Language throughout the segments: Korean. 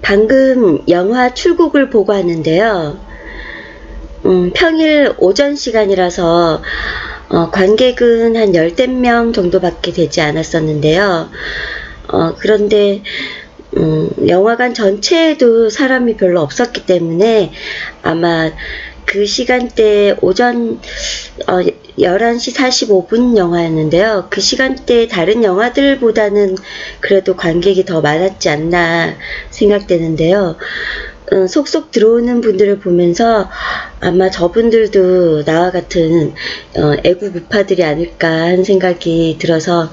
방금 영화 출국을 보고 왔는데요. 평일 오전 시간이라서 관객은 한 열댓 명 정도밖에 되지 않았었는데요. 그런데 영화관 전체에도 사람이 별로 없었기 때문에 아마 그 시간대 오전 11시 45분 영화였는데요. 그 시간대 다른 영화들보다는 그래도 관객이 더 많았지 않나 생각되는데요. 속속 들어오는 분들을 보면서 아마 저분들도 나와 같은 애국우파들이 아닐까 하는 생각이 들어서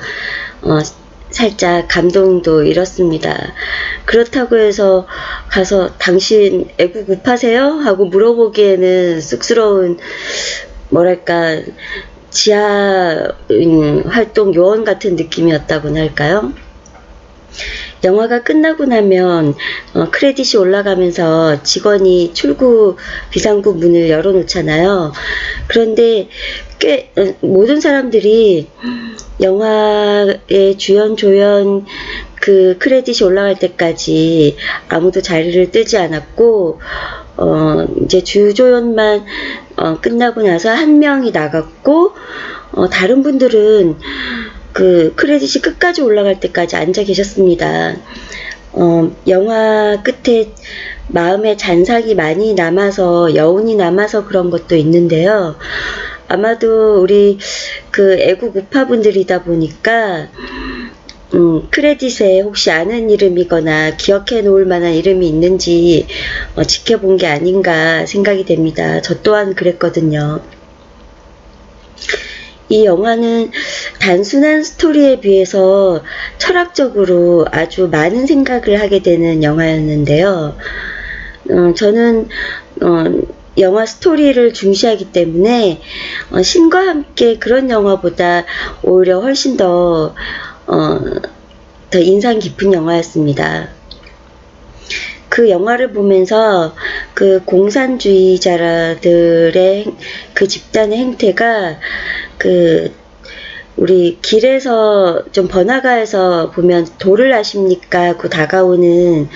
살짝 감동도 잃었습니다. 그렇다고 해서 가서 당신 애국우파세요? 하고 물어보기에는 쑥스러운 뭐랄까 지하 활동 요원 같은 느낌이었다고나 할까요? 영화가 끝나고 나면 크레딧이 올라가면서 직원이 출구 비상구 문을 열어놓잖아요. 그런데 꽤 모든 사람들이 영화의 주연 조연 그 크레딧이 올라갈 때까지 아무도 자리를 뜨지 않았고 이제 주조연만 끝나고 나서 한 명이 나갔고 다른 분들은 그 크레딧이 끝까지 올라갈 때까지 앉아 계셨습니다. 영화 끝에 마음에 잔상이 많이 남아서 여운이 남아서 그런 것도 있는데요. 아마도 우리 그 애국 우파분들이다 보니까 크레딧에 혹시 아는 이름이거나 기억해 놓을 만한 이름이 있는지 지켜본 게 아닌가 생각이 됩니다. 저 또한 그랬거든요. 이 영화는 단순한 스토리에 비해서 철학적으로 아주 많은 생각을 하게 되는 영화였는데요. 저는 영화 스토리를 중시하기 때문에 신과 함께 그런 영화보다 오히려 훨씬 더 인상 깊은 영화였습니다. 그 영화를 보면서 그 공산주의자들의 그 집단의 행태가 우리 길에서 좀 번화가에서 보면 도를 아십니까? 하고 다가오는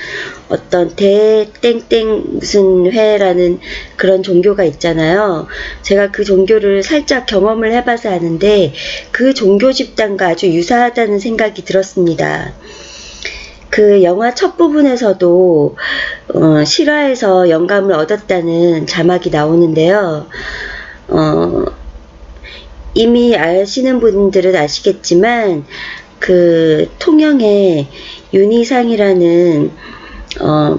어떤 대땡땡 무슨 회라는 그런 종교가 있잖아요. 제가 그 종교를 살짝 경험을 해봐서 아는데 그 종교 집단과 아주 유사하다는 생각이 들었습니다. 그 영화 첫 부분에서도 실화에서 영감을 얻었다는 자막이 나오는데요. 이미 아시는 분들은 아시겠지만 그 통영에 윤희상이라는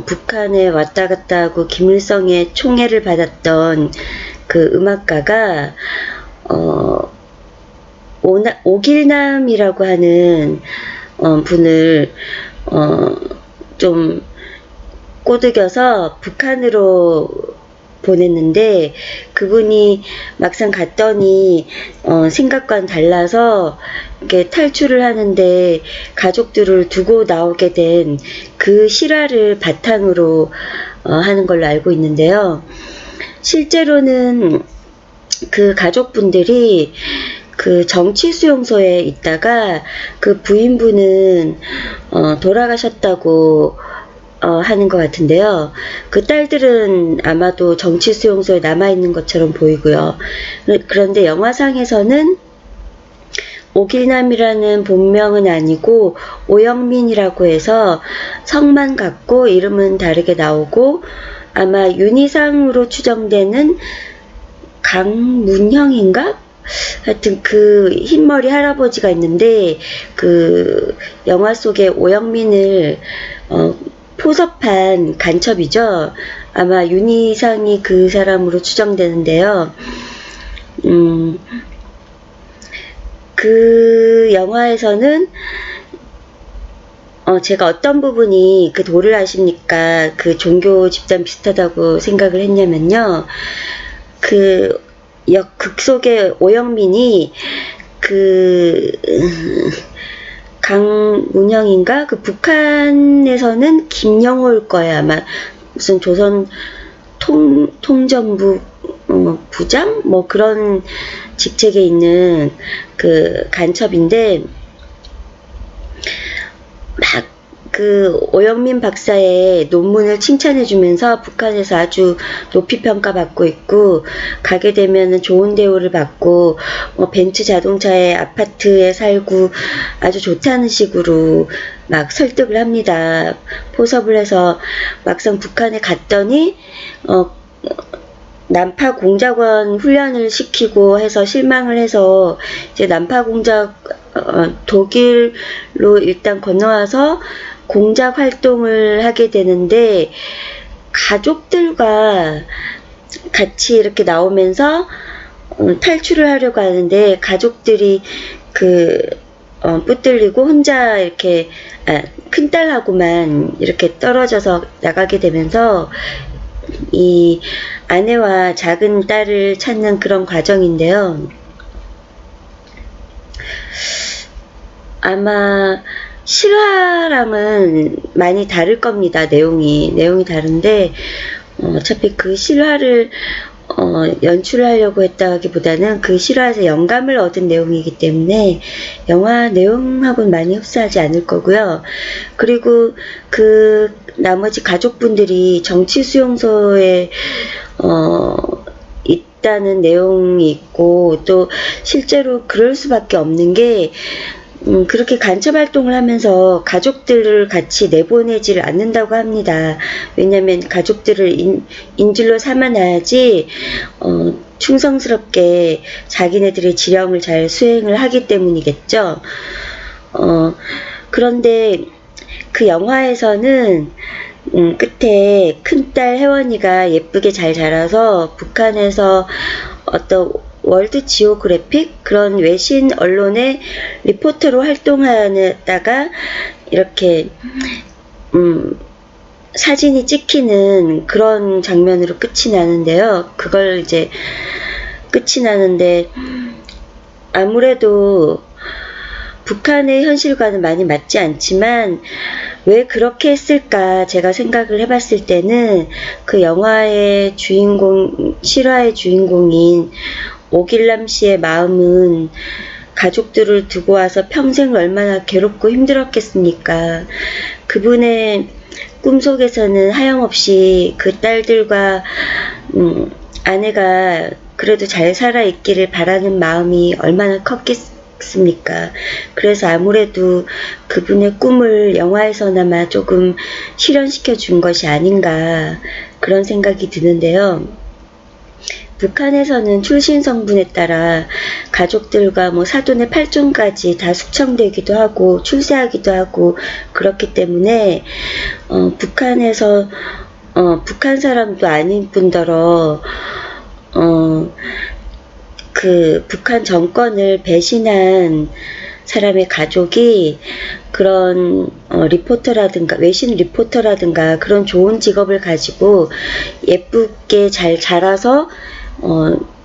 북한에 왔다 갔다 하고 김일성의 총애를 받았던 그 음악가가 오길남이라고 하는 분을 좀 꼬드겨서 북한으로 보냈는데 그분이 막상 갔더니 생각과는 달라서 이렇게 탈출을 하는데 가족들을 두고 나오게 된 그 실화를 바탕으로 하는 걸로 알고 있는데요. 실제로는 그 가족분들이 그 정치수용소에 있다가 그 부인분은 돌아가셨다고 하는 것 같은데요. 그 딸들은 아마도 정치수용소에 남아있는 것처럼 보이고요. 그런데 영화상에서는 오길남이라는 본명은 아니고 오영민이라고 해서 성만 같고 이름은 다르게 나오고 아마 윤희상으로 추정되는 강문형인가? 하여튼 그 흰머리 할아버지가 있는데 그 영화 속에 오영민을 포섭한 간첩이죠. 아마 윤희상이 그 사람으로 추정되는데요. 그 영화에서는 제가 어떤 부분이 그 도를 아십니까? 그 종교 집단 비슷하다고 생각을 했냐면요. 그 극 속의 오영민이 그 강문영인가? 그 북한에서는 김영호일 거예요. 아마 무슨 조선 통전부 부장? 뭐 그런 직책에 있는 그 간첩인데 막 그 오영민 박사의 논문을 칭찬해주면서 북한에서 아주 높이 평가받고 있고, 가게 되면은 좋은 대우를 받고, 벤츠 자동차의 아파트에 살고 아주 좋다는 식으로 막 설득을 합니다. 포섭을 해서 막상 북한에 갔더니 난파 공작원 훈련을 시키고 해서 실망을 해서 이제 난파 공작 독일로 일단 건너와서 공작 활동을 하게 되는데, 가족들과 같이 이렇게 나오면서 탈출을 하려고 하는데 가족들이 붙들리고 혼자 이렇게 큰딸하고만 이렇게 떨어져서 나가게 되면서 이 아내와 작은 딸을 찾는 그런 과정인데요. 아마 실화랑은 많이 다를 겁니다. 내용이 다른데 어차피 그 실화를 연출하려고 했다기보다는 그 실화에서 영감을 얻은 내용이기 때문에 영화 내용하고는 많이 흡사하지 않을 거고요. 그리고 그 나머지 가족분들이 정치 수용소에 있다는 내용이 있고, 또 실제로 그럴 수밖에 없는 게 그렇게 간첩 활동을 하면서 가족들을 같이 내보내지를 않는다고 합니다. 왜냐하면 가족들을 인질로 삼아놔야지 충성스럽게 자기네들의 지령을 잘 수행을 하기 때문이겠죠. 그런데 그 영화에서는 끝에 큰딸 혜원이가 예쁘게 잘 자라서 북한에서 어떤 월드 지오그래픽 그런 외신 언론의 리포터로 활동하다가 이렇게 사진이 찍히는 그런 장면으로 끝이 나는데요. 그걸 이제 끝이 나는데 아무래도 북한의 현실과는 많이 맞지 않지만 왜 그렇게 했을까 제가 생각을 해봤을 때는 그 영화의 실화의 주인공인 오길남 씨의 마음은 가족들을 두고 와서 평생 얼마나 괴롭고 힘들었겠습니까. 그분의 꿈속에서는 하염없이 그 딸들과 아내가 그래도 잘 살아있기를 바라는 마음이 얼마나 컸겠습니까. 그래서 아무래도 그분의 꿈을 영화에서나마 조금 실현시켜 준 것이 아닌가 그런 생각이 드는데요. 북한에서는 출신 성분에 따라 가족들과 사돈의 팔촌까지 다 숙청되기도 하고 출세하기도 하고 그렇기 때문에 북한에서 북한 사람도 아닌 뿐더러 그 북한 정권을 배신한 사람의 가족이 그런 리포터라든가 외신 리포터라든가 그런 좋은 직업을 가지고 예쁘게 잘 자라서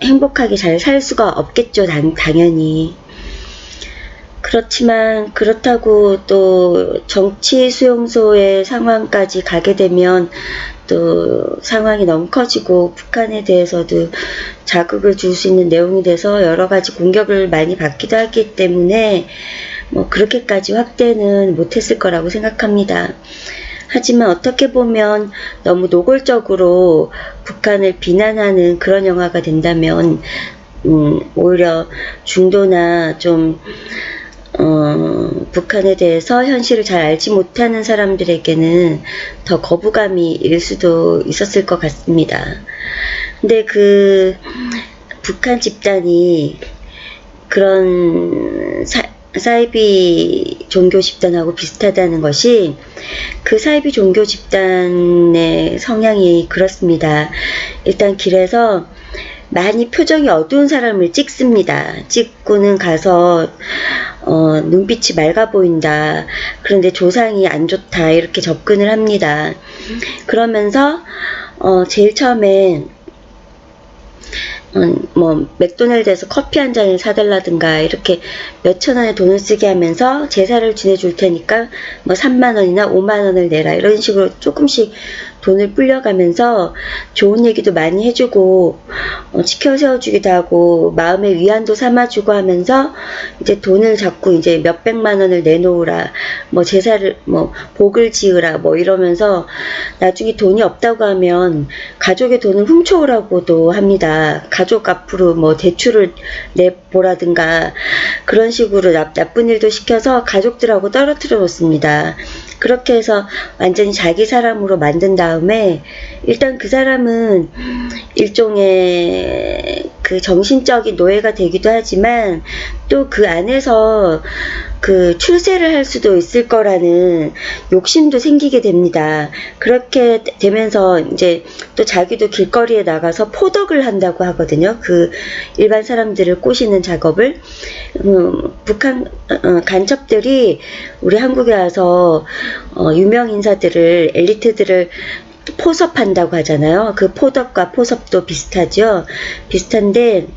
행복하게 잘 살 수가 없겠죠. 당연히. 그렇지만 그렇다고 또 정치 수용소의 상황까지 가게 되면 또 상황이 너무 커지고 북한에 대해서도 자극을 줄 수 있는 내용이 돼서 여러 가지 공격을 많이 받기도 하기 때문에 그렇게까지 확대는 못했을 거라고 생각합니다. 하지만 어떻게 보면 너무 노골적으로 북한을 비난하는 그런 영화가 된다면 오히려 중도나 좀 북한에 대해서 현실을 잘 알지 못하는 사람들에게는 더 거부감이 일 수도 있었을 것 같습니다. 근데 그 북한 집단이 그런 사이비 종교 집단하고 비슷하다는 것이 그 사이비 종교 집단의 성향이 그렇습니다. 일단 길에서 많이 표정이 어두운 사람을 찍습니다. 찍고는 가서 눈빛이 맑아 보인다. 그런데 조상이 안 좋다. 이렇게 접근을 합니다. 그러면서 제일 처음에 맥도날드에서 커피 한 잔을 사달라든가 이렇게 몇천 원의 돈을 쓰게 하면서 제사를 지내줄 테니까 3만 원이나 5만 원을 내라 이런 식으로 조금씩 돈을 불려가면서 좋은 얘기도 많이 해주고 지켜 세워주기도 하고 마음의 위안도 삼아주고 하면서 이제 돈을 자꾸 이제 몇백만 원을 내놓으라, 뭐 제사를 뭐 복을 지으라 뭐 이러면서 나중에 돈이 없다고 하면 가족의 돈을 훔쳐오라고도 합니다. 가족 앞으로 뭐 대출을 내보라든가 그런 식으로 나쁜 일도 시켜서 가족들하고 떨어뜨려 놓습니다. 그렇게 해서 완전히 자기 사람으로 만든 다음에 일단 그 사람은 일종의 그 정신적인 노예가 되기도 하지만 또 그 안에서 그 출세를 할 수도 있을 거라는 욕심도 생기게 됩니다. 그렇게 되면서 이제 또 자기도 길거리에 나가서 포덕을 한다고 하거든요. 그 일반 사람들을 꼬시는 작업을. 북한 간첩들이 우리 한국에 와서 유명 인사들을, 엘리트들을 포섭한다고 하잖아요. 그 포덕과 포섭도 비슷하죠. 비슷한데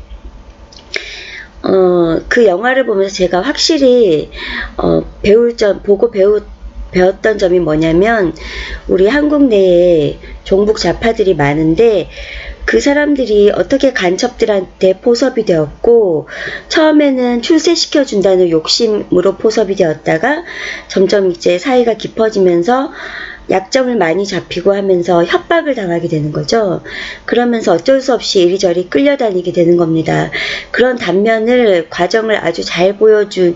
그 영화를 보면서 제가 확실히 배웠던 점이 뭐냐면 우리 한국 내에 종북 좌파들이 많은데 그 사람들이 어떻게 간첩들한테 포섭이 되었고 처음에는 출세시켜준다는 욕심으로 포섭이 되었다가 점점 이제 사이가 깊어지면서 약점을 많이 잡히고 하면서 협박을 당하게 되는 거죠. 그러면서 어쩔 수 없이 이리저리 끌려다니게 되는 겁니다. 그런 단면을 과정을 아주 잘 보여준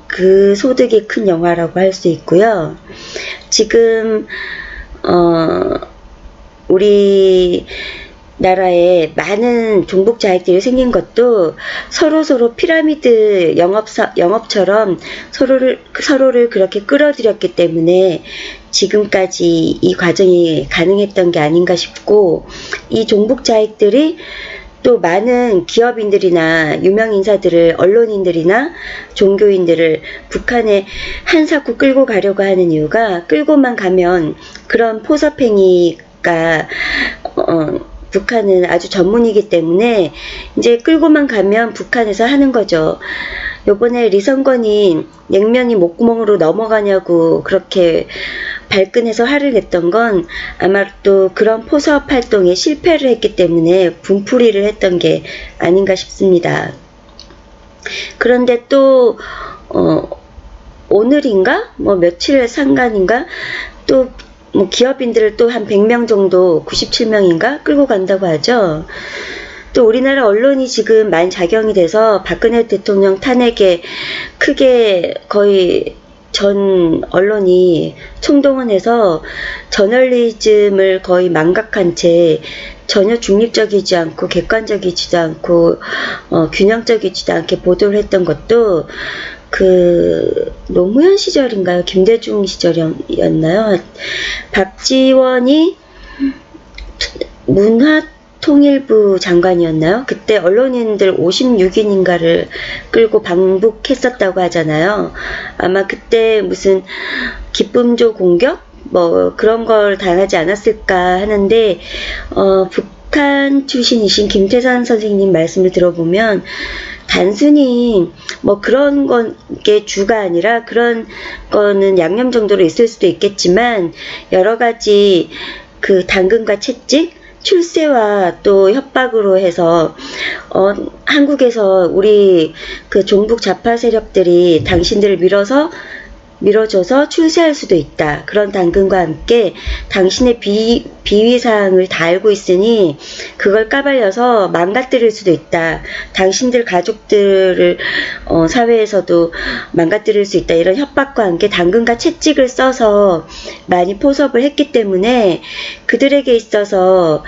그 소득이 큰 영화라고 할 수 있고요. 지금 우리 나라에 많은 종북 자익들이 생긴 것도 서로 피라미드 영업처럼 서로를 그렇게 끌어들였기 때문에 지금까지 이 과정이 가능했던 게 아닌가 싶고, 이 종북 자익들이 또 많은 기업인들이나 유명 인사들을, 언론인들이나 종교인들을 북한에 한사코 끌고 가려고 하는 이유가, 끌고만 가면 그런 포섭행위가 북한은 아주 전문이기 때문에 이제 끌고만 가면 북한에서 하는 거죠. 요번에 리선건이 냉면이 목구멍으로 넘어가냐고 그렇게 발끈해서 화를 냈던 건 아마 또 그런 포섭 활동에 실패를 했기 때문에 분풀이를 했던 게 아닌가 싶습니다. 그런데 또 오늘인가 뭐 며칠 상간인가 또 뭐 기업인들을 또 한 100명 정도, 97명인가 끌고 간다고 하죠. 또 우리나라 언론이 지금 많이 작용이 돼서 박근혜 대통령 탄핵에 크게 거의 전 언론이 총동원해서 저널리즘을 거의 망각한 채 전혀 중립적이지 않고 객관적이지도 않고 균형적이지도 않게 보도를 했던 것도 그 노무현 시절인가요? 김대중 시절이었나요? 박지원이 문화통일부 장관이었나요? 그때 언론인들 56인인가를 끌고 방북했었다고 하잖아요. 아마 그때 무슨 기쁨조 공격? 뭐 그런 걸 당하지 않았을까 하는데 북한 출신이신 김태산 선생님 말씀을 들어보면 단순히 뭐 그런 게 주가 아니라 그런 거는 양념 정도로 있을 수도 있겠지만 여러 가지 그 당근과 채찍, 출세와 또 협박으로 해서 한국에서 우리 그 종북 좌파 세력들이 당신들을 밀어줘서 출세할 수도 있다. 그런 당근과 함께 당신의 비위사항을 다 알고 있으니 그걸 까발려서 망가뜨릴 수도 있다. 당신들 가족들을 사회에서도 망가뜨릴 수 있다. 이런 협박과 함께 당근과 채찍을 써서 많이 포섭을 했기 때문에 그들에게 있어서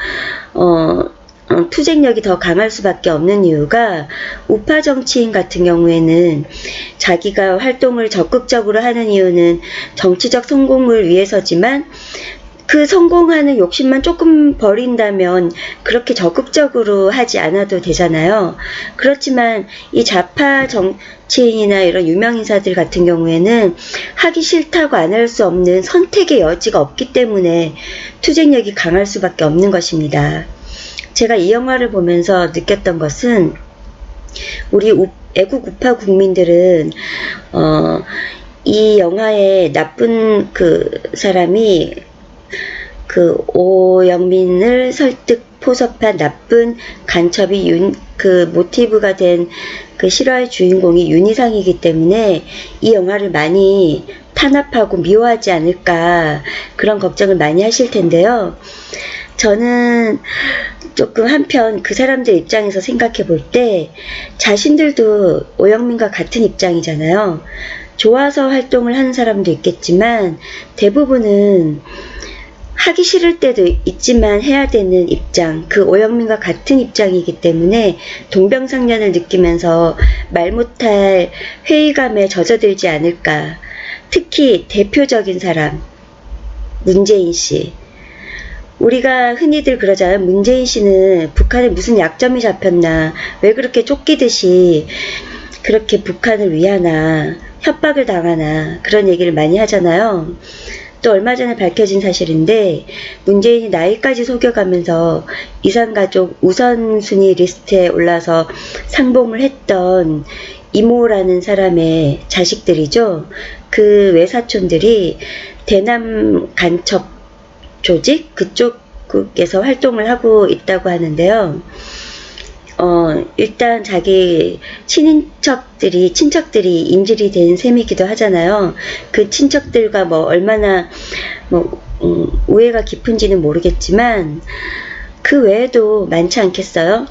투쟁력이 더 강할 수밖에 없는 이유가 우파 정치인 같은 경우에는 자기가 활동을 적극적으로 하는 이유는 정치적 성공을 위해서지만 그 성공하는 욕심만 조금 버린다면 그렇게 적극적으로 하지 않아도 되잖아요. 그렇지만 이 좌파 정치인이나 이런 유명인사들 같은 경우에는 하기 싫다고 안 할 수 없는 선택의 여지가 없기 때문에 투쟁력이 강할 수밖에 없는 것입니다. 제가 이 영화를 보면서 느꼈던 것은 우리 애국 우파 국민들은 이 영화에 나쁜 그 사람이 그 오영민을 설득 포섭한 나쁜 간첩이 그 모티브가 된 그 실화의 주인공이 윤희상이기 때문에 이 영화를 많이 탄압하고 미워하지 않을까 그런 걱정을 많이 하실 텐데요. 저는 조금 한편 그 사람들 입장에서 생각해 볼 때 자신들도 오영민과 같은 입장이잖아요. 좋아서 활동을 하는 사람도 있겠지만 대부분은 하기 싫을 때도 있지만 해야 되는 입장, 그 오영민과 같은 입장이기 때문에 동병상련을 느끼면서 말 못할 회의감에 젖어들지 않을까. 특히 대표적인 사람, 문재인 씨. 우리가 흔히들 그러잖아요. 문재인 씨는 북한에 무슨 약점이 잡혔나, 왜 그렇게 쫓기듯이 그렇게 북한을 위하나, 협박을 당하나, 그런 얘기를 많이 하잖아요. 또 얼마 전에 밝혀진 사실인데 문재인이 나이까지 속여가면서 이산가족 우선순위 리스트에 올라서 상봉을 했던 이모라는 사람의 자식들이죠. 그 외사촌들이 대남 간첩 조직 그쪽에서 활동을 하고 있다고 하는데요. 일단 자기 친척들이 인질이 된 셈이기도 하잖아요. 그 친척들과 뭐 얼마나 우애가 깊은지는 모르겠지만 그 외에도 많지 않겠어요?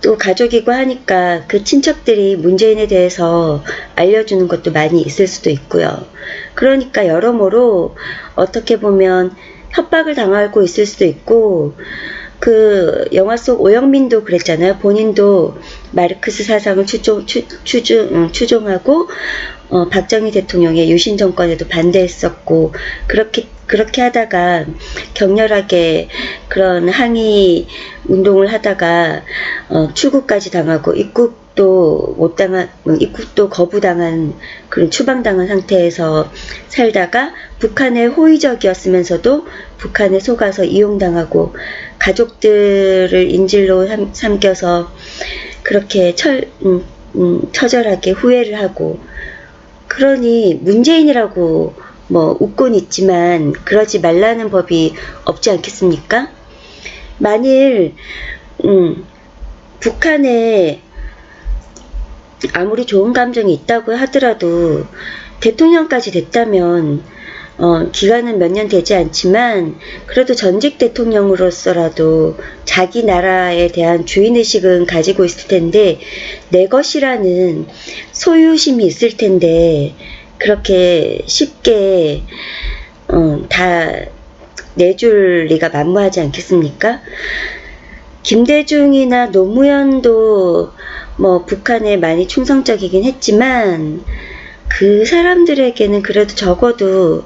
또 가족이고 하니까 그 친척들이 문재인에 대해서 알려주는 것도 많이 있을 수도 있고요. 그러니까 여러모로 어떻게 보면 협박을 당하고 있을 수도 있고, 그 영화 속 오영민도 그랬잖아요. 본인도 마르크스 사상을 추종하고 박정희 대통령의 유신 정권에도 반대했었고, 그렇게 하다가 격렬하게 그런 항의 운동을 하다가 출국까지 당하고 입국도 거부당한, 그런 추방당한 상태에서 살다가 북한에 호의적이었으면서도 북한에 속아서 이용당하고 가족들을 인질로 삼겨서 그렇게 처절하게 후회를 하고, 그러니 문재인이라고 뭐 웃곤 있지만 그러지 말라는 법이 없지 않겠습니까? 만일 북한에 아무리 좋은 감정이 있다고 하더라도 대통령까지 됐다면 기간은 몇 년 되지 않지만 그래도 전직 대통령으로서라도 자기 나라에 대한 주인의식은 가지고 있을 텐데, 내 것이라는 소유심이 있을 텐데 그렇게 쉽게 다 내줄 리가 만무하지 않겠습니까? 김대중이나 노무현도 뭐 북한에 많이 충성적이긴 했지만 그 사람들에게는 그래도 적어도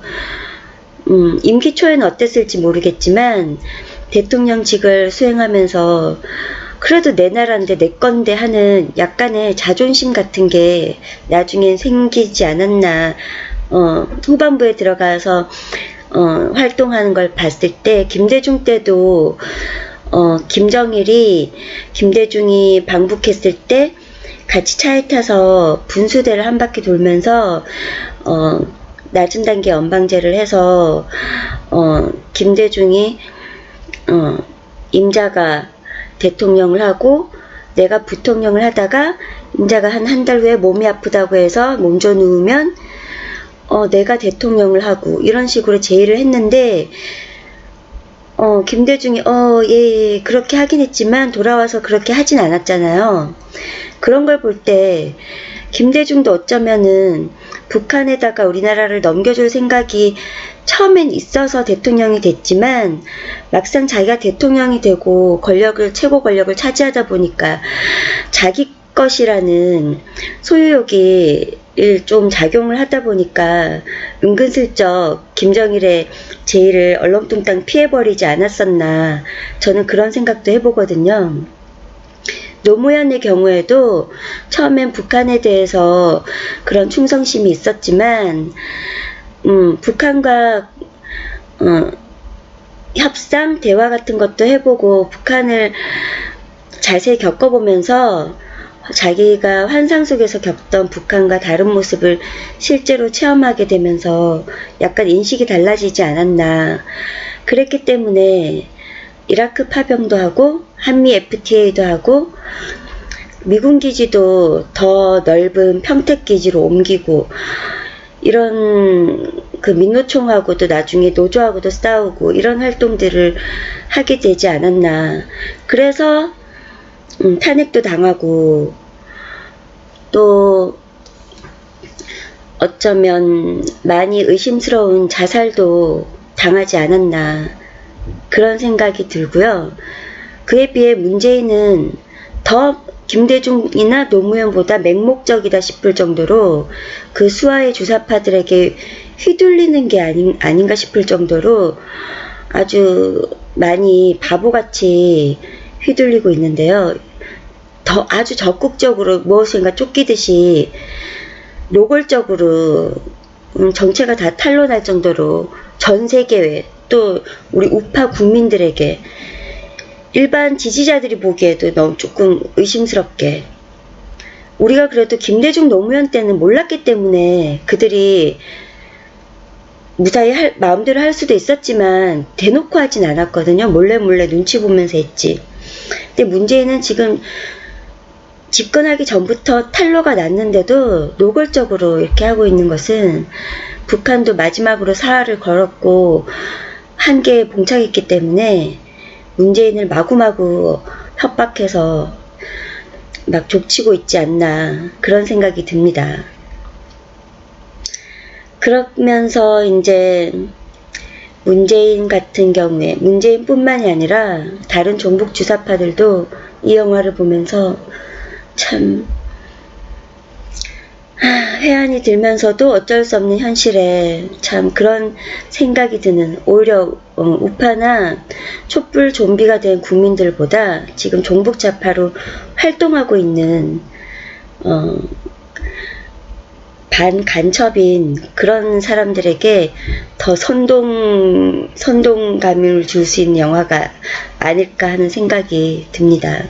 임기 초에는 어땠을지 모르겠지만 대통령직을 수행하면서 그래도 내 나라인데 내 건데 하는 약간의 자존심 같은 게 나중엔 생기지 않았나. 후반부에 들어가서 활동하는 걸 봤을 때 김대중 때도 김대중이 방북했을 때 같이 차에 타서 분수대를 한 바퀴 돌면서 낮은 단계 연방제를 해서 김대중이 임자가 대통령을 하고 내가 부통령을 하다가 임자가 한 달 후에 몸이 아프다고 해서 몸져 누우면 내가 대통령을 하고 이런 식으로 제의를 했는데 김대중이 예, 그렇게 하긴 했지만 돌아와서 그렇게 하진 않았잖아요. 그런 걸 볼 때 김대중도 어쩌면은 북한에다가 우리나라를 넘겨줄 생각이 처음엔 있어서 대통령이 됐지만 막상 자기가 대통령이 되고 최고 권력을 차지하다 보니까 자기 것이라는 소유욕이 좀 작용을 하다 보니까 은근슬쩍 김정일의 제의를 얼렁뚱땅 피해버리지 않았었나, 저는 그런 생각도 해보거든요. 노무현의 경우에도 처음엔 북한에 대해서 그런 충성심이 있었지만 북한과 협상, 대화 같은 것도 해보고 북한을 자세히 겪어보면서 자기가 환상 속에서 겪던 북한과 다른 모습을 실제로 체험하게 되면서 약간 인식이 달라지지 않았나. 그랬기 때문에 이라크 파병도 하고 한미 FTA도 하고 미군 기지도 더 넓은 평택 기지로 옮기고 이런 그 민노총하고도 나중에 노조하고도 싸우고 이런 활동들을 하게 되지 않았나. 그래서 탄핵도 당하고 또 어쩌면 많이 의심스러운 자살도 당하지 않았나 그런 생각이 들고요. 그에 비해 문재인은 더 김대중이나 노무현보다 맹목적이다 싶을 정도로 그 수하의 주사파들에게 휘둘리는 게 아닌가 싶을 정도로 아주 많이 바보같이 휘둘리고 있는데요. 아주 적극적으로 무엇인가 쫓기듯이 노골적으로 정체가 다 탄로날 정도로 전 세계 또 우리 우파 국민들에게 일반 지지자들이 보기에도 너무 조금 의심스럽게 우리가 그래도 김대중 노무현 때는 몰랐기 때문에 그들이 무사히 마음대로 할 수도 있었지만 대놓고 하진 않았거든요. 몰래 눈치 보면서 했지. 근데 문제는 지금 집권하기 전부터 탄로가 났는데도 노골적으로 이렇게 하고 있는 것은 북한도 마지막으로 사활을 걸었고 한계에 봉착했기 때문에 문재인을 마구마구 협박해서 막 족치고 있지 않나 그런 생각이 듭니다. 그러면서 이제 문재인 같은 경우에 문재인뿐만이 아니라 다른 종북 주사파들도 이 영화를 보면서 참 회한이 들면서도 어쩔 수 없는 현실에 참 그런 생각이 드는 오히려 우파나 촛불 좀비가 된 국민들보다 지금 종북좌파로 활동하고 있는 반간첩인 그런 사람들에게 더 선동감을 줄 수 있는 영화가 아닐까 하는 생각이 듭니다.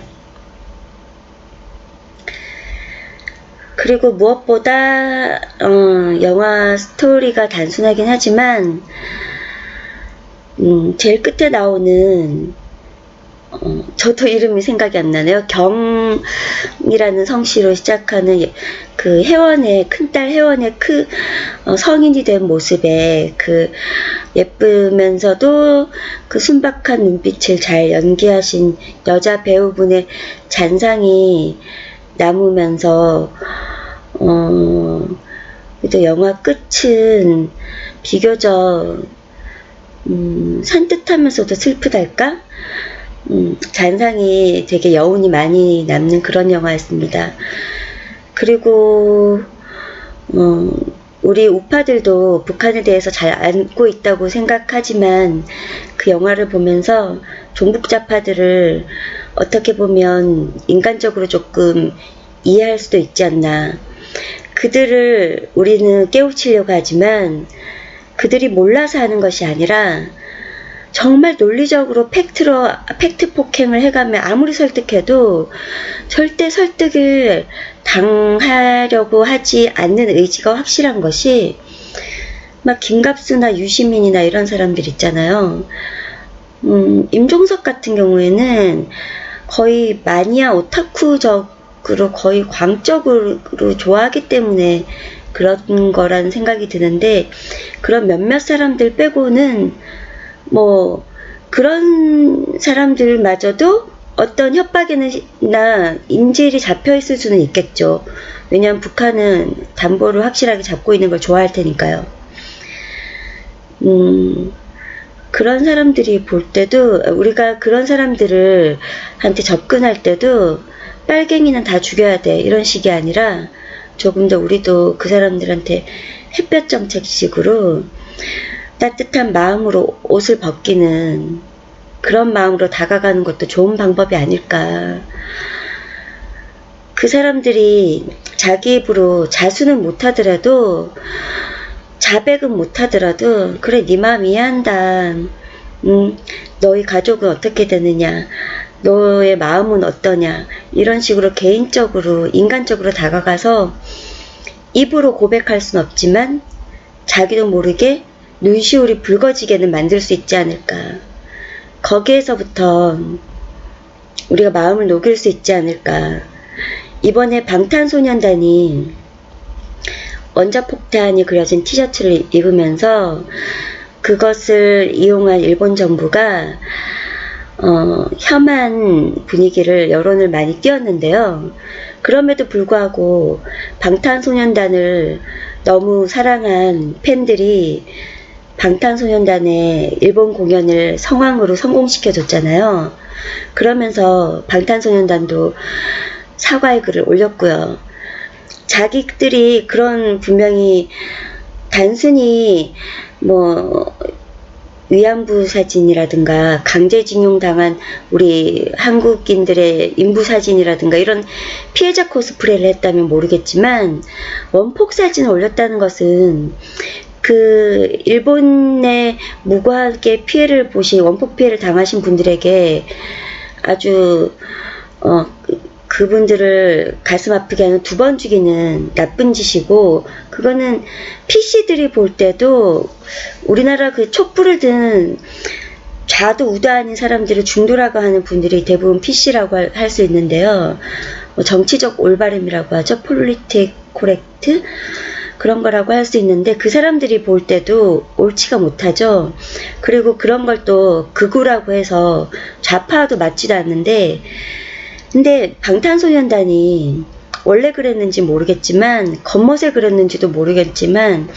그리고 무엇보다 영화 스토리가 단순하긴 하지만 제일 끝에 나오는 저도 이름이 생각이 안 나네요. 경이라는 성씨로 시작하는 그 혜원의 큰딸 혜원의 성인이 된 모습에 그 예쁘면서도 그 순박한 눈빛을 잘 연기하신 여자 배우분의 잔상이 남으면서 또 영화 끝은 비교적 산뜻하면서도 슬프달까? 잔상이 되게 여운이 많이 남는 그런 영화였습니다. 그리고 우리 우파들도 북한에 대해서 잘 알고 있다고 생각하지만 그 영화를 보면서 종북좌파들을 어떻게 보면 인간적으로 조금 이해할 수도 있지 않나. 그들을 우리는 깨우치려고 하지만 그들이 몰라서 하는 것이 아니라 정말 논리적으로 팩트 폭행을 해가며 아무리 설득해도 절대 설득을 당하려고 하지 않는 의지가 확실한 것이 막 김갑수나 유시민이나 이런 사람들 있잖아요. 임종석 같은 경우에는 거의 마니아 오타쿠적으로 거의 광적으로 좋아하기 때문에 그런 거라는 생각이 드는데 그런 몇몇 사람들 빼고는 뭐 그런 사람들마저도 어떤 협박이나 인질이 잡혀 있을 수는 있겠죠. 왜냐하면 북한은 담보를 확실하게 잡고 있는 걸 좋아할 테니까요. 그런 사람들이 볼 때도 우리가 그런 사람들을 한테 접근할 때도 빨갱이는 다 죽여야 돼 이런 식이 아니라 조금 더 우리도 그 사람들한테 햇볕 정책식으로 따뜻한 마음으로 옷을 벗기는 그런 마음으로 다가가는 것도 좋은 방법이 아닐까. 그 사람들이 자기 입으로 자수는 못하더라도 자백은 못하더라도 그래 네 마음 이해한다. 너희 가족은 어떻게 되느냐. 너의 마음은 어떠냐, 이런 식으로 개인적으로 인간적으로 다가가서 입으로 고백할 순 없지만 자기도 모르게 눈시울이 붉어지게는 만들 수 있지 않을까. 거기에서부터 우리가 마음을 녹일 수 있지 않을까. 이번에 방탄소년단이 원자폭탄이 그려진 티셔츠를 입으면서 그것을 이용한 일본 정부가 혐한 분위기를, 여론을 많이 띄웠는데요. 그럼에도 불구하고 방탄소년단을 너무 사랑한 팬들이 방탄소년단의 일본 공연을 성황으로 성공시켜줬잖아요. 그러면서 방탄소년단도 사과의 글을 올렸고요. 자기들이 그런, 분명히 단순히 뭐 위안부 사진이라든가 강제징용 당한 우리 한국인들의 인부 사진이라든가 이런 피해자 코스프레를 했다면 모르겠지만, 원폭 사진을 올렸다는 것은 그 일본에 무고하게 피해를 보신, 원폭 피해를 당하신 분들에게 아주 그분들을 가슴 아프게 하는, 두 번 죽이는 나쁜 짓이고, 그거는 PC들이 볼 때도 우리나라 그 촛불을 든 좌도 우도 아닌 사람들을 중도라고 하는 분들이 대부분 PC라고 할 수 있는데요. 뭐 정치적 올바름이라고 하죠. 폴리틱 코렉트? 그런 거라고 할 수 있는데, 그 사람들이 볼 때도 옳지가 못하죠. 그리고 그런 걸 또 극우라고 해서 좌파도 맞지도 않는데, 근데 방탄소년단이 원래 그랬는지 모르겠지만, 겉멋에 그랬는지도 모르겠지만,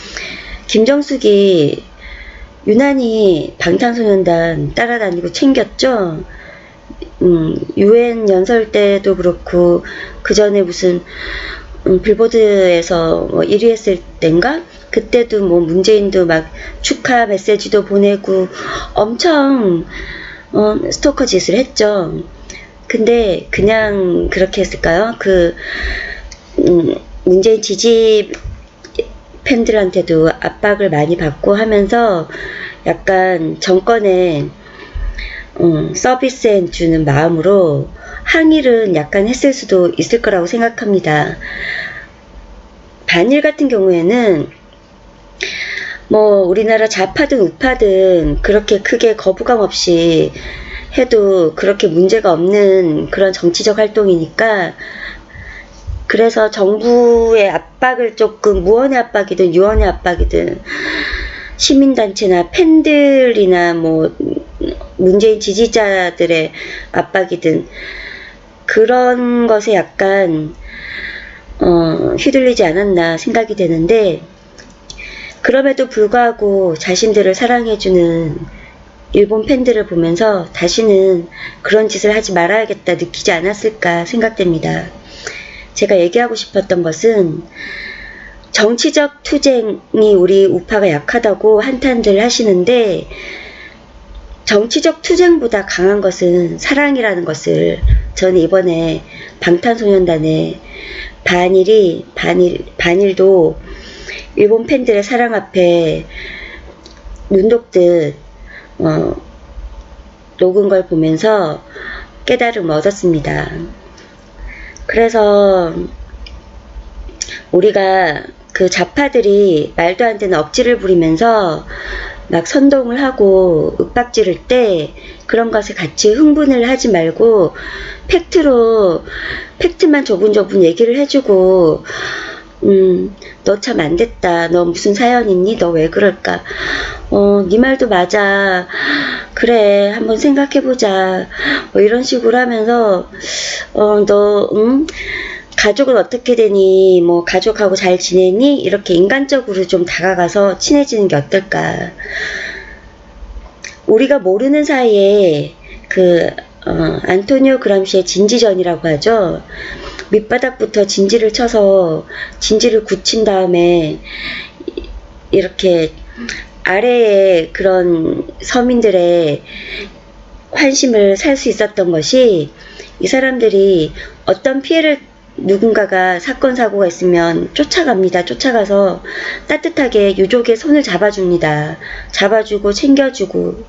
김정숙이 유난히 방탄소년단 따라다니고 챙겼죠. UN 연설 때도 그렇고, 그 전에 무슨 빌보드에서 뭐 1위 했을 땐가? 그때도 뭐 문재인도 막 축하 메시지도 보내고 엄청 스토커 짓을 했죠. 근데 그냥 그렇게 했을까요? 문재인 지지 팬들한테도 압박을 많이 받고 하면서 약간 정권에 서비스해 주는 마음으로 항의를 약간 했을 수도 있을 거라고 생각합니다. 반일 같은 경우에는 뭐 우리나라 좌파든 우파든 그렇게 크게 거부감 없이 해도 그렇게 문제가 없는 그런 정치적 활동이니까, 그래서 정부의 압박을 조금, 무언의 압박이든 유언의 압박이든 시민단체나 팬들이나 뭐 문재인 지지자들의 압박이든 그런 것에 약간 휘둘리지 않았나 생각이 되는데, 그럼에도 불구하고 자신들을 사랑해주는 일본 팬들을 보면서 다시는 그런 짓을 하지 말아야겠다 느끼지 않았을까 생각됩니다. 제가 얘기하고 싶었던 것은, 정치적 투쟁이 우리 우파가 약하다고 한탄들 하시는데, 정치적 투쟁보다 강한 것은 사랑이라는 것을 저는 이번에 방탄소년단의 반일도 일본 팬들의 사랑 앞에 눈독듯 녹은 걸 보면서 깨달음 얻었습니다. 그래서 우리가 그 좌파들이 말도 안 되는 억지를 부리면서 막 선동을 하고 윽박지를 때, 그런 것에 같이 흥분을 하지 말고 팩트만 조분조분 얘기를 해주고, 너 참 안 됐다. 너 무슨 사연 있니? 너 왜 그럴까? 네 말도 맞아. 그래, 한번 생각해보자. 뭐 이런 식으로 하면서, 가족은 어떻게 되니? 뭐 가족하고 잘 지내니? 이렇게 인간적으로 좀 다가가서 친해지는 게 어떨까? 우리가 모르는 사이에 안토니오 그람시의 진지전이라고 하죠. 밑바닥부터 진지를 쳐서 진지를 굳힌 다음에 이렇게 아래에 그런 서민들의 환심을 살 수 있었던 것이, 이 사람들이 어떤 피해를, 누군가가 사건 사고가 있으면 쫓아갑니다. 쫓아가서 따뜻하게 유족의 손을 잡아줍니다. 잡아주고 챙겨주고,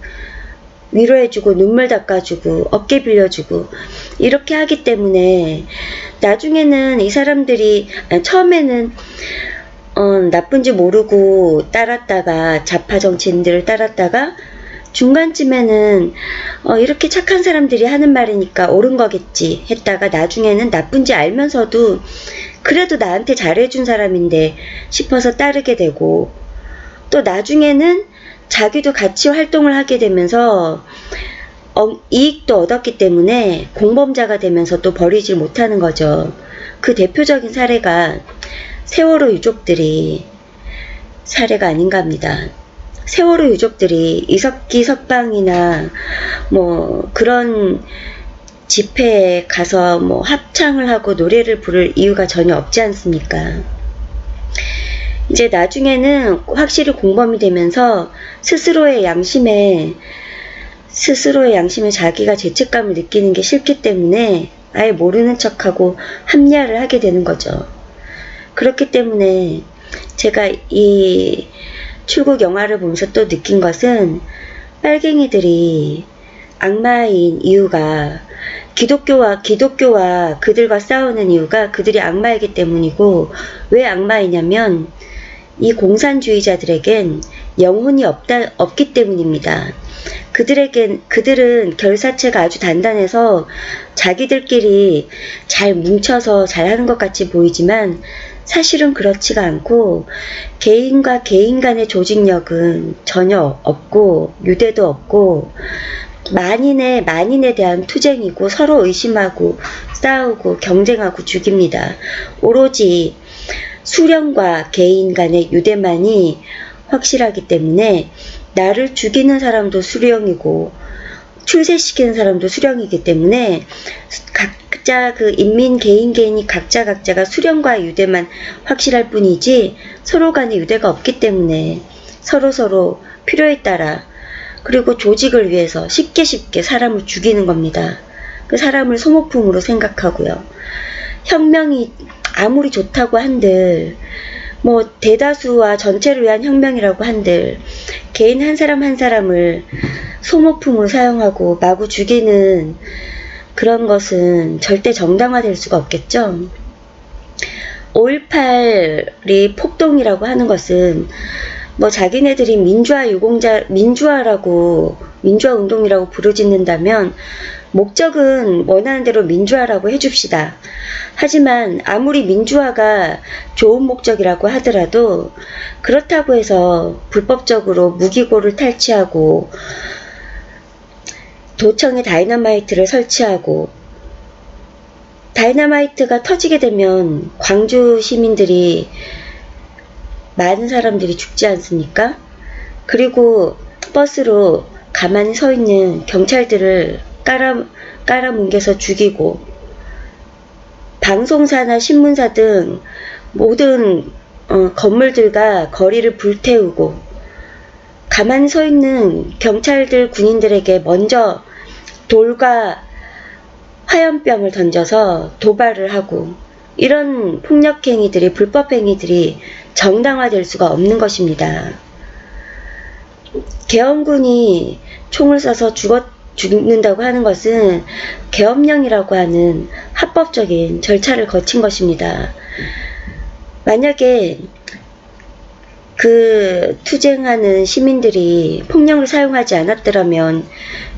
위로해주고 눈물 닦아주고 어깨 빌려주고 이렇게 하기 때문에 나중에는 이 사람들이 처음에는 나쁜지 모르고 따랐다가 좌파 정치인들을 따랐다가 중간쯤에는 이렇게 착한 사람들이 하는 말이니까 옳은 거겠지 했다가 나중에는 나쁜지 알면서도 그래도 나한테 잘해준 사람인데 싶어서 따르게 되고 또 나중에는 자기도 같이 활동을 하게 되면서 이익도 얻었기 때문에 공범자가 되면서 또 버리질 못하는 거죠. 그 대표적인 사례가 세월호 유족들이 사례가 아닌가 합니다. 세월호 유족들이 이석기 석방이나 뭐 그런 집회에 가서 뭐 합창을 하고 노래를 부를 이유가 전혀 없지 않습니까? 이제 나중에는 확실히 공범이 되면서 스스로의 양심에 자기가 죄책감을 느끼는 게 싫기 때문에 아예 모르는 척하고 합리화를 하게 되는 거죠. 그렇기 때문에 제가 이 출국 영화를 보면서 또 느낀 것은 빨갱이들이 악마인 이유가 기독교와 그들과 싸우는 이유가 그들이 악마이기 때문이고 왜 악마이냐면 이 공산주의자들에겐 영혼이 없기 때문입니다. 그들은 결사체가 아주 단단해서 자기들끼리 잘 뭉쳐서 잘하는 것 같이 보이지만 사실은 그렇지가 않고 개인과 개인 간의 조직력은 전혀 없고 유대도 없고 만인에 대한 투쟁이고 서로 의심하고 싸우고 경쟁하고 죽입니다. 오로지 수령과 개인 간의 유대만이 확실하기 때문에 나를 죽이는 사람도 수령이고 출세시키는 사람도 수령이기 때문에 각자 그 인민 개인이 각자가 수령과 유대만 확실할 뿐이지 서로 간에 유대가 없기 때문에 서로 필요에 따라 그리고 조직을 위해서 쉽게 사람을 죽이는 겁니다. 그 사람을 소모품으로 생각하고요. 혁명이 아무리 좋다고 한들 뭐 대다수와 전체를 위한 혁명이라고 한들 개인 한 사람을 소모품으로 사용하고 마구 죽이는 그런 것은 절대 정당화될 수가 없겠죠. 5.18이 폭동이라고 하는 것은 뭐 자기네들이 민주화 운동이라고 부르짖는다면 목적은 원하는 대로 민주화라고 해줍시다. 하지만 아무리 민주화가 좋은 목적이라고 하더라도 그렇다고 해서 불법적으로 무기고를 탈취하고 도청에 다이너마이트를 설치하고 다이너마이트가 터지게 되면 광주 시민들이 많은 사람들이 죽지 않습니까? 그리고 버스로 가만히 서 있는 경찰들을 깔아뭉개서 죽이고 방송사나 신문사 등 모든 건물들과 거리를 불태우고 가만히 서 있는 경찰들 군인들에게 먼저 돌과 화염병을 던져서 도발을 하고 이런 폭력행위들이 불법행위들이 정당화될 수가 없는 것입니다. 계엄군이 총을 쏴서 죽는다고 하는 것은 계엄령이라고 하는 합법적인 절차를 거친 것입니다. 만약에 그 투쟁하는 시민들이 폭력을 사용하지 않았더라면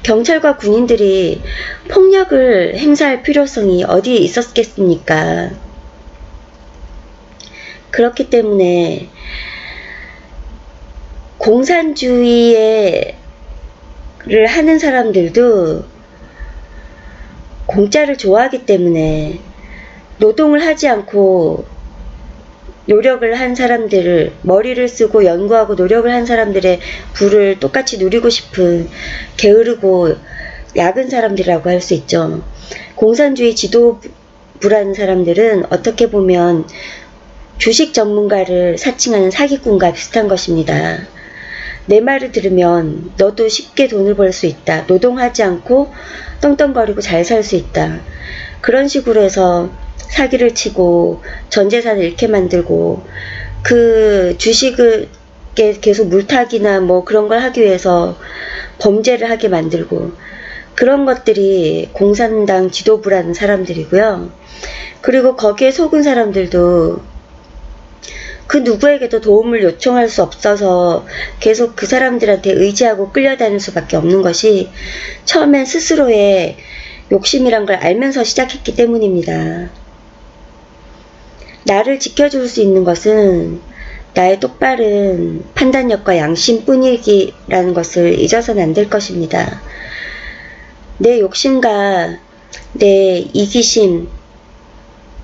경찰과 군인들이 폭력을 행사할 필요성이 어디에 있었겠습니까? 그렇기 때문에 공산주의를 하는 사람들도 공짜를 좋아하기 때문에 노동을 하지 않고 노력을 한 사람들을 머리를 쓰고 연구하고 노력을 한 사람들의 부를 똑같이 누리고 싶은 게으르고 약은 사람들이라고 할 수 있죠. 공산주의 지도부라는 사람들은 어떻게 보면 주식 전문가를 사칭하는 사기꾼과 비슷한 것입니다. 내 말을 들으면 너도 쉽게 돈을 벌 수 있다. 노동하지 않고 떵떵거리고 잘 살 수 있다. 그런 식으로 해서 사기를 치고 전 재산을 잃게 만들고 그 주식을 계속 물타기나 뭐 그런 걸 하기 위해서 범죄를 하게 만들고, 그런 것들이 공산당 지도부라는 사람들이고요. 그리고 거기에 속은 사람들도 그 누구에게도 도움을 요청할 수 없어서 계속 그 사람들한테 의지하고 끌려다닐 수밖에 없는 것이 처음엔 스스로의 욕심이란 걸 알면서 시작했기 때문입니다. 나를 지켜줄 수 있는 것은 나의 똑바른 판단력과 양심뿐이라는 것을 잊어서는 안 될 것입니다. 내 욕심과 내 이기심,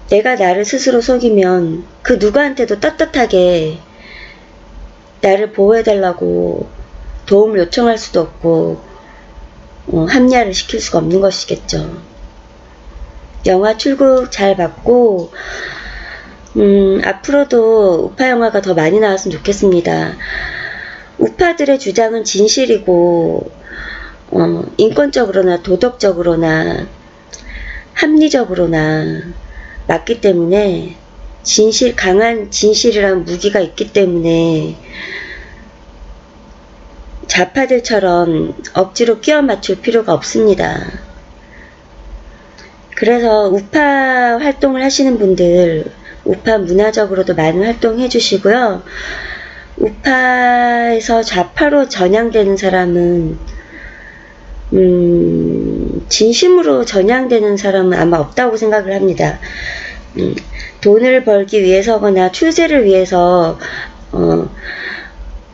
내가 나를 스스로 속이면 그 누구한테도 떳떳하게 나를 보호해달라고 도움을 요청할 수도 없고 합리화를 시킬 수가 없는 것이겠죠. 영화 출국 잘 봤고 앞으로도 우파 영화가 더 많이 나왔으면 좋겠습니다. 우파들의 주장은 진실이고 인권적으로나 도덕적으로나 합리적으로나 맞기 때문에 강한 진실이라는 무기가 있기 때문에 좌파들처럼 억지로 끼워 맞출 필요가 없습니다. 그래서 우파 활동을 하시는 분들, 우파 문화적으로도 많은 활동해 주시고요. 우파에서 좌파로 전향되는 사람은 진심으로 전향되는 사람은 아마 없다고 생각을 합니다. 돈을 벌기 위해서거나 출세를 위해서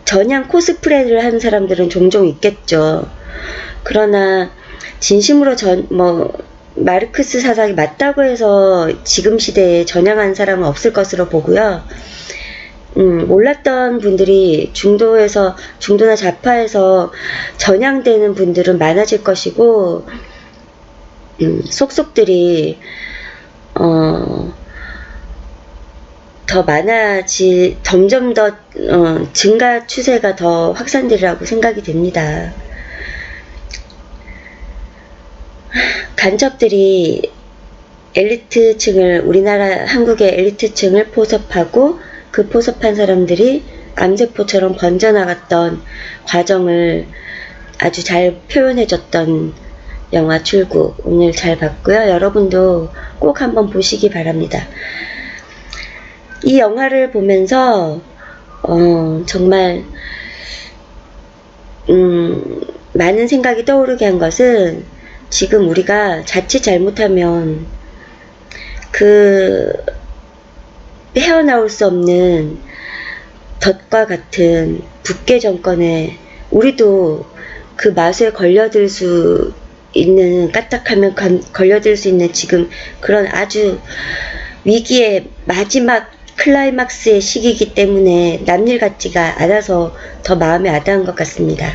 전향 코스프레를 하는 사람들은 종종 있겠죠. 그러나 진심으로 마르크스 사상이 맞다고 해서 지금 시대에 전향한 사람은 없을 것으로 보고요. 몰랐던 분들이 중도나 좌파에서 전향되는 분들은 많아질 것이고, 속속들이 점점 더 증가 추세가 더 확산되리라고 생각이 됩니다. 간첩들이 우리나라 한국의 엘리트층을 포섭하고 그 포섭한 사람들이 암세포처럼 번져나갔던 과정을 아주 잘 표현해줬던 영화 출국, 오늘 잘 봤고요. 여러분도 꼭 한번 보시기 바랍니다. 이 영화를 보면서 정말 많은 생각이 떠오르게 한 것은, 지금 우리가 자칫 잘못하면 헤어나올 수 없는 덫과 같은 북괴 정권에 우리도 그 맛에 걸려들 수 있는, 까딱하면 걸려들 수 있는 지금 그런 아주 위기의 마지막 클라이막스의 시기이기 때문에 남일 같지가 않아서 더 마음에 와닿은 것 같습니다.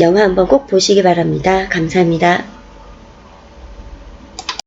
영화 한번 꼭 보시기 바랍니다. 감사합니다.